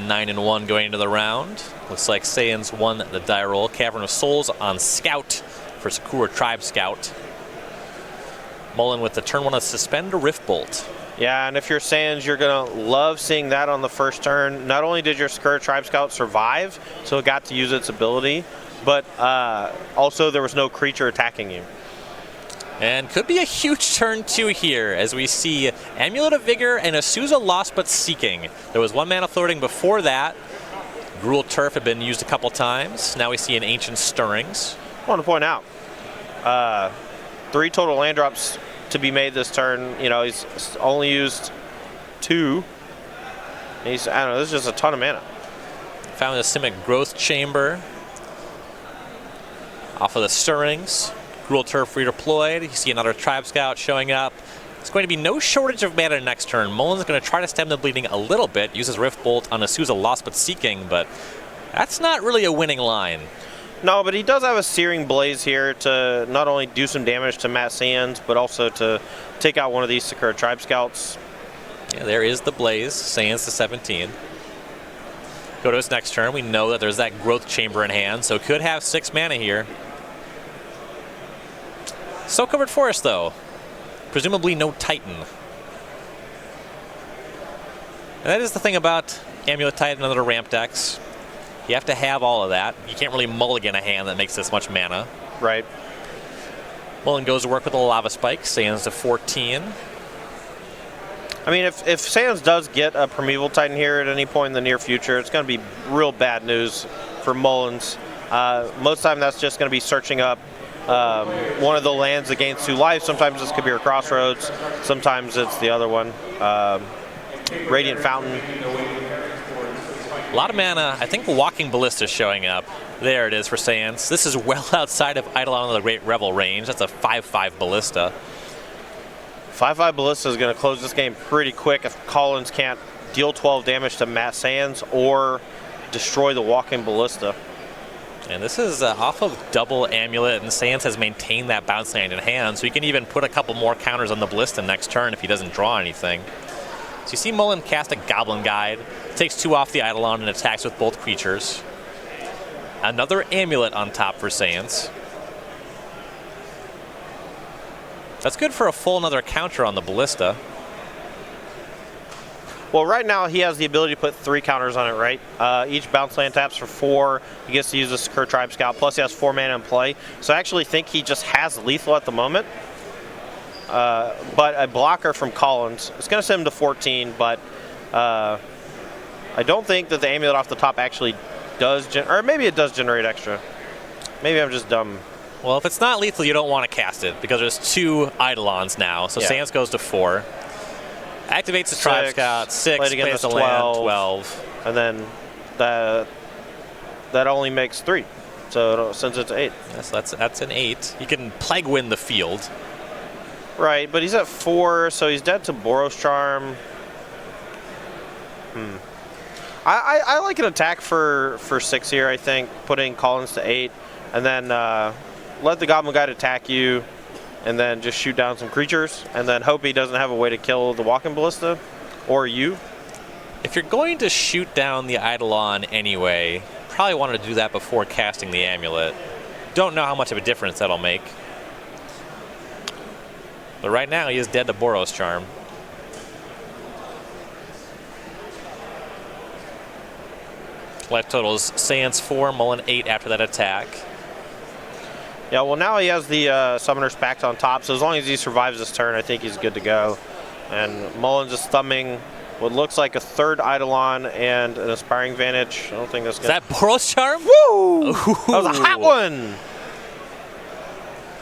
9-1 going into the round. Looks like Saenz won the die roll. Cavern of Souls on Scout for Sakura Tribe Scout. Mullen with the turn 1 of Suspend a Rift Bolt. Yeah, and if you're Saenz, you're going to love seeing that on the first turn. Not only did your Sakura Tribe Scout survive, so it got to use its ability, but also there was no creature attacking you. And could be a huge turn 2 here, as we see Amulet of Vigor and Asuza Lost But Seeking. There was 1 mana floating before that. Gruul Turf had been used a couple times. Now we see an Ancient Stirrings. I want to point out, 3 total land drops to be made this turn. You know, he's only used 2. I don't know, this is just a ton of mana. Found the Simic Growth Chamber off of the Stirrings. Gruul Turf redeployed. You see another Tribe Scout showing up. There's going to be no shortage of mana next turn. Mullen's going to try to stem the bleeding a little bit. Uses Rift Bolt on Asuza Lost But Seeking, but that's not really a winning line. No, but he does have a Searing Blaze here to not only do some damage to Matt Saenz, but also to take out one of these Sakura Tribe Scouts. Yeah, there is the Blaze. Saenz to 17. Go to his next turn. We know that there's that Growth Chamber in hand, so could have 6 mana here. So covered forest, though. Presumably no Titan. And that is the thing about Amulet Titan and other ramp decks. You have to have all of that. You can't really mulligan a hand that makes this much mana. Right. Mullen goes to work with a Lava Spike. Saenz to 14. I mean, if Saenz does get a Primeval Titan here at any point in the near future, it's going to be real bad news for Mullens. Most of the time, that's just going to be searching up one of the lands that gains 2 life. Sometimes it's Kabir Crossroads. Sometimes it's the other one, Radiant Fountain. A lot of mana. I think Walking Ballista is showing up. There it is for Saenz. This is well outside of Eidolon of the Great Revel range. That's a 5/5 Ballista. 5/5 Ballista is going to close this game pretty quick if Collins can't deal 12 damage to Matt Saenz or destroy the Walking Ballista. And this is off of double Amulet, and Saenz has maintained that bounce land in hand, so he can even put a couple more counters on the Ballista next turn if he doesn't draw anything. So you see Mullen cast a Goblin Guide, takes 2 off the Eidolon and attacks with both creatures. Another Amulet on top for Saenz. That's good for a full another counter on the Ballista. Well, right now he has the ability to put 3 counters on it, right? Each bounce land taps for 4. He gets to use the Sakura Tribe Scout, plus he has 4 mana in play. So I actually think he just has lethal at the moment. But a blocker from Collins, it's going to send him to 14, but I don't think that the Amulet off the top actually does, or maybe it does generate extra. Maybe I'm just dumb. Well, if it's not lethal, you don't want to cast it, because there's 2 Eidolons now, so yeah. Saenz goes to 4. Activates the Tribe Scout, 6, plays the land, 12. And then that only makes 3. So since it's 8. Yes, that's an 8. You can Plague Wind the field. Right, but he's at 4, so he's dead to Boros Charm. I like an attack for 6 here, I think, putting Collins to 8. And then let the Goblin Guide attack you, and then just shoot down some creatures, and then hope he doesn't have a way to kill the Walking Ballista, or you. If you're going to shoot down the Eidolon anyway, probably wanted to do that before casting the Amulet. Don't know how much of a difference that'll make. But right now, he is dead to Boros Charm. Life totals Saenz 4, Mullen 8 after that attack. Yeah, well, now he has the Summoner's Pact on top, so as long as he survives this turn, I think he's good to go. And Mullen's is thumbing what looks like a 3rd Eidolon and an Aspiring Vantage. I don't think that's good. Is that Boros Charm? Woo! That was a hot one!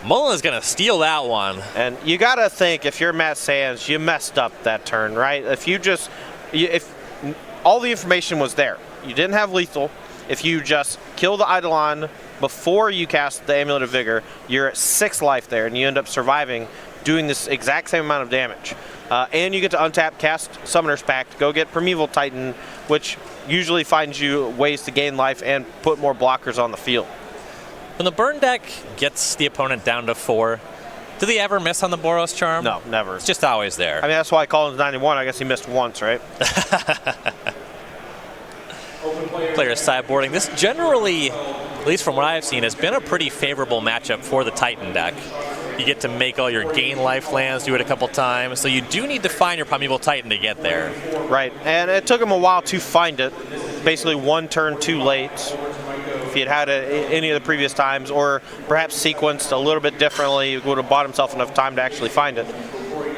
Mullen is going to steal that one. And you got to think, if you're Matt Saenz, you messed up that turn, right? If all the information was there, you didn't have lethal. If you just kill the Eidolon before you cast the Amulet of Vigor, you're at 6 life there, and you end up surviving, doing this exact same amount of damage. And you get to untap, cast Summoner's Pact, go get Primeval Titan, which usually finds you ways to gain life and put more blockers on the field. When the burn deck gets the opponent down to 4, do they ever miss on the Boros Charm? No, never. It's just always there. I mean, that's why Collins 91. I guess he missed once, right? Player sideboarding. This generally, at least from what I've seen, has been a pretty favorable matchup for the Titan deck. You get to make all your gain life lands, do it a couple times, so you do need to find your Primeval Titan to get there. Right, and it took him a while to find it. Basically one turn too late if he had had it any of the previous times, or perhaps sequenced a little bit differently, he would have bought himself enough time to actually find it.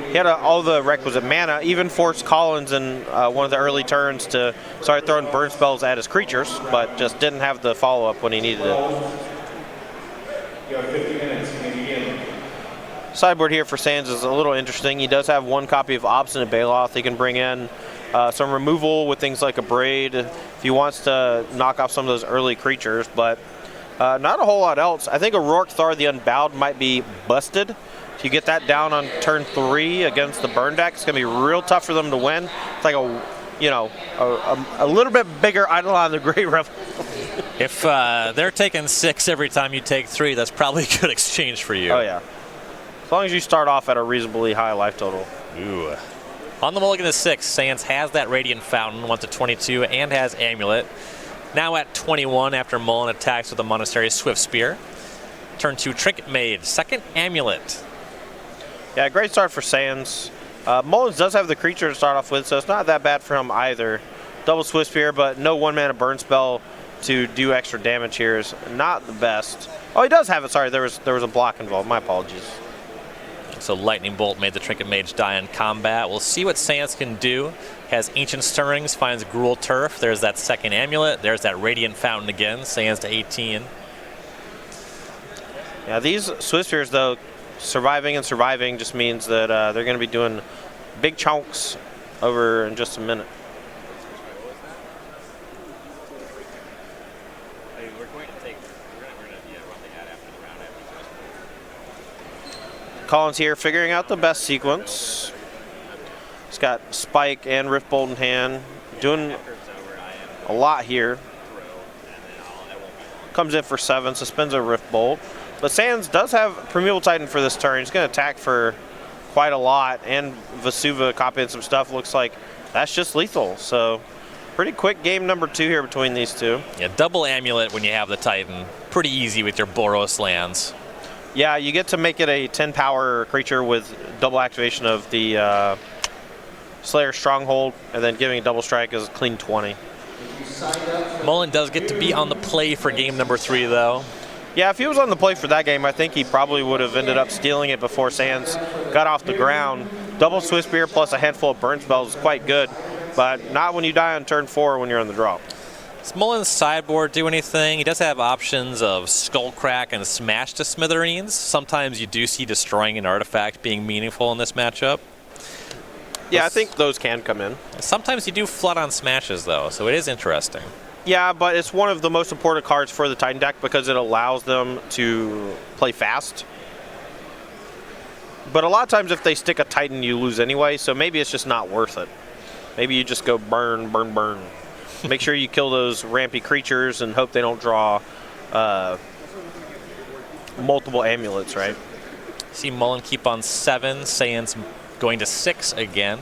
He had all the requisite mana, even forced Collins in one of the early turns to start throwing burn spells at his creatures, but just didn't have the follow-up when he needed it. Sideboard here for Saenz is a little interesting. He does have one copy of Obstinate Baloth. He can bring in some removal with things like a Braid if he wants to knock off some of those early creatures, but not a whole lot else. I think O'Rourke Thar the Unbowed might be busted. If you get that down on turn 3 against the burn deck, it's going to be real tough for them to win. It's like a little bit bigger Eidolon the Great Revel. If they're taking 6 every time you take 3, that's probably a good exchange for you. Oh, yeah. As long as you start off at a reasonably high life total. Ooh. On the mulligan to 6, Saenz has that Radiant Fountain, went to 22, and has Amulet. Now at 21 after Mullen attacks with the Monastery Swift Spear. Turn 2, Trinket Mage, second Amulet. Yeah, great start for Saenz. Mullins does have the creature to start off with, so it's not that bad for him either. Double Swift Spear, but no one-mana burn spell to do extra damage here is not the best. Oh, he does have it. Sorry, there was a block involved. My apologies. So Lightning Bolt made the Trinket Mage die in combat. We'll see what Saenz can do. Has Ancient Stirrings, finds Gruul Turf. There's that second Amulet. There's that Radiant Fountain again. Saenz to 18. Yeah, these Swift Spears, though, surviving just means that they're going to be doing big chunks over in just a minute. Collins here figuring out the best sequence. He's got Spike and Rift Bolt in hand, doing a lot here. Comes in for 7, suspends a Rift Bolt. But Saenz does have Primeval Titan for this turn. He's going to attack for quite a lot, and Vesuva copying some stuff. Looks like that's just lethal. So pretty quick game number 2 here between these two. Yeah, double Amulet when you have the Titan. Pretty easy with your Boros lands. Yeah, you get to make it a 10 power creature with double activation of the Slayer Stronghold, and then giving a double strike is a clean 20. Mullen does get to be on the play for game number 3, though. Yeah, if he was on the play for that game, I think he probably would have ended up stealing it before Saenz got off the ground. Double Swift Spear plus a handful of burn spells is quite good, but not when you die on turn 4 when you're on the draw. Does Mullen's sideboard do anything? He does have options of Skullcrack and Smash to Smithereens. Sometimes you do see destroying an artifact being meaningful in this matchup. Yeah, I think those can come in. Sometimes you do flood on smashes, though, so it is interesting. Yeah, but it's one of the most important cards for the Titan deck because it allows them to play fast. But a lot of times if they stick a Titan, you lose anyway, so maybe it's just not worth it. Maybe you just go burn, burn, burn. Make sure you kill those rampy creatures and hope they don't draw multiple amulets, right? See Mullen keep on 7, Saenz going to 6 again,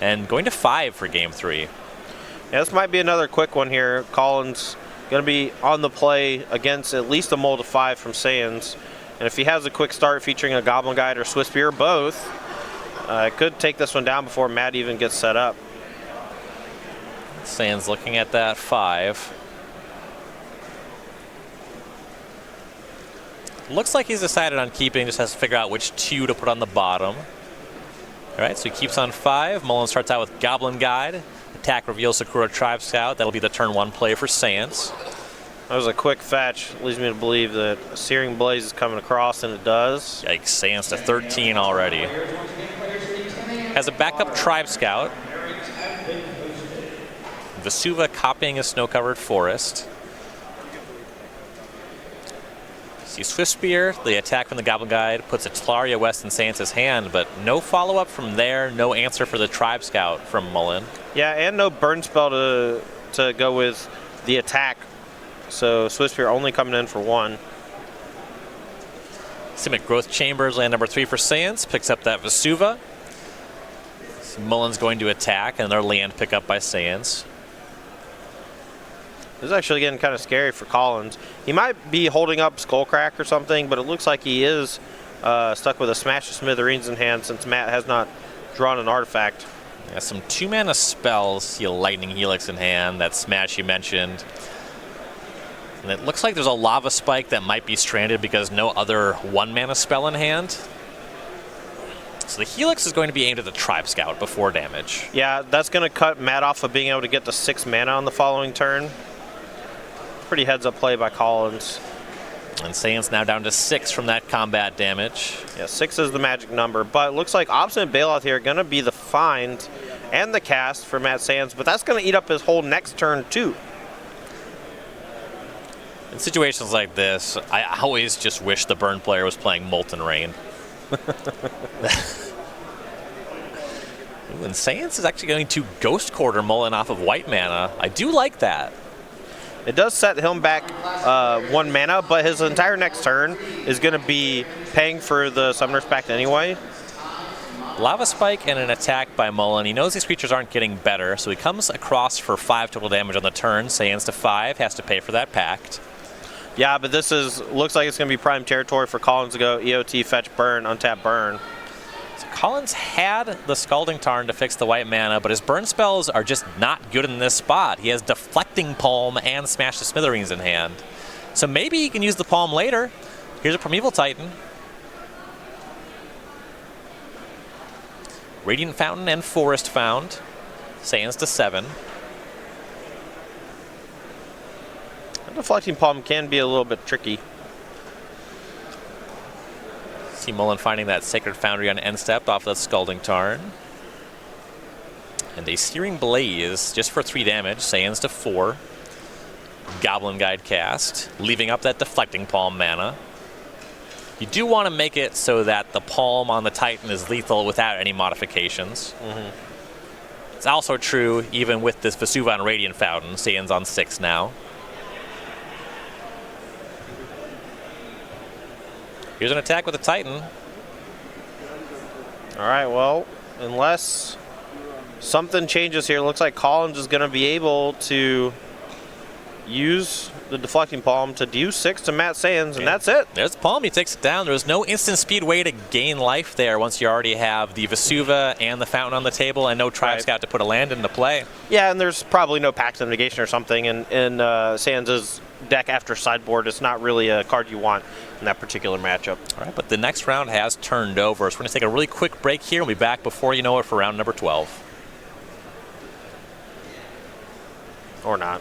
and going to 5 for game 3. Yeah, this might be another quick one here. Collins going to be on the play against at least a mull to 5 from Saenz. And if he has a quick start featuring a Goblin Guide or Swift Spear, both, could take this one down before Matt even gets set up. Saenz looking at that 5. Looks like he's decided on keeping, just has to figure out which 2 to put on the bottom. All right, so he keeps on 5. Mullen starts out with Goblin Guide. Attack reveals Sakura Tribe Scout. That'll be the turn 1 play for Saenz. That was a quick fetch. Leads me to believe that Searing Blaze is coming across, and it does. Yikes, Saenz to 13 already. Has a backup Tribe Scout. Vesuva copying a snow-covered forest. See Swift Spear, the attack from the Goblin Guide, puts a Tlaria West in Saenz's hand, but no follow-up from there, no answer for the Tribe Scout from Mullen. Yeah, and no burn spell to go with the attack. So Swift Spear only coming in for 1. Simic Growth Chambers, land number 3 for Saenz, picks up that Vesuva. Mullen's going to attack, and their land pick up by Saenz. This is actually getting kind of scary for Collins. He might be holding up Skullcrack or something, but it looks like he is stuck with a Smash to Smithereens in hand since Matt has not drawn an artifact. Yeah, some 2-mana spells. See a Lightning Helix in hand. That Smash you mentioned. And it looks like there's a Lava Spike that might be stranded because no other 1-mana spell in hand. So the Helix is going to be aimed at the Tribe Scout before damage. Yeah, that's going to cut Matt off of being able to get to 6 mana on the following turn. Pretty heads-up play by Collins. And Saenz now down to 6 from that combat damage. Yeah, 6 is the magic number, but it looks like Obstinate Bailout here are going to be the find and the cast for Matt Saenz, but that's going to eat up his whole next turn too. In situations like this, I always just wish the Burn player was playing Molten Rain. Ooh, and Saenz is actually going to Ghost Quarter Mullen off of white mana. I do like that. It does set him back 1 mana, but his entire next turn is going to be paying for the Summoner's Pact anyway. Lava Spike and an attack by Mullen. He knows these creatures aren't getting better, so he comes across for 5 total damage on the turn. Saenz to 5, has to pay for that pact. Yeah, but this looks like it's going to be prime territory for Collins to go EOT, fetch, burn, untap, burn. So Collins had the Scalding Tarn to fix the white mana, but his burn spells are just not good in this spot. He has Deflecting Palm and Smash the Smithereens in hand. So maybe he can use the Palm later. Here's a Primeval Titan. Radiant Fountain and Forest found. Saenz to 7. Deflecting Palm can be a little bit tricky. See Mullen finding that Sacred Foundry on end step off that Scalding Tarn. And a Searing Blaze just for 3 damage. Saenz to 4. Goblin Guide cast, leaving up that Deflecting Palm mana. You do want to make it so that the Palm on the Titan is lethal without any modifications. It's also true even with this Vesuva and Radiant Fountain. Saenz on 6 now. Here's an attack with a Titan. All right, well, unless something changes here, it looks like Collins is going to be able to use the Deflecting Palm to do 6 to Matt Saenz, and that's it. There's the Palm, he takes it down. There's no instant speed way to gain life there once you already have the Vesuva and the Fountain on the table and no Tribe Scout to put a land into play. Yeah, and there's probably no Pact of Negation or something in Saenz's deck after sideboard. It's not really a card you want in that particular matchup. All right, but the next round has turned over, so we're going to take a really quick break here. We'll be back before you know it for round number 12. Or not.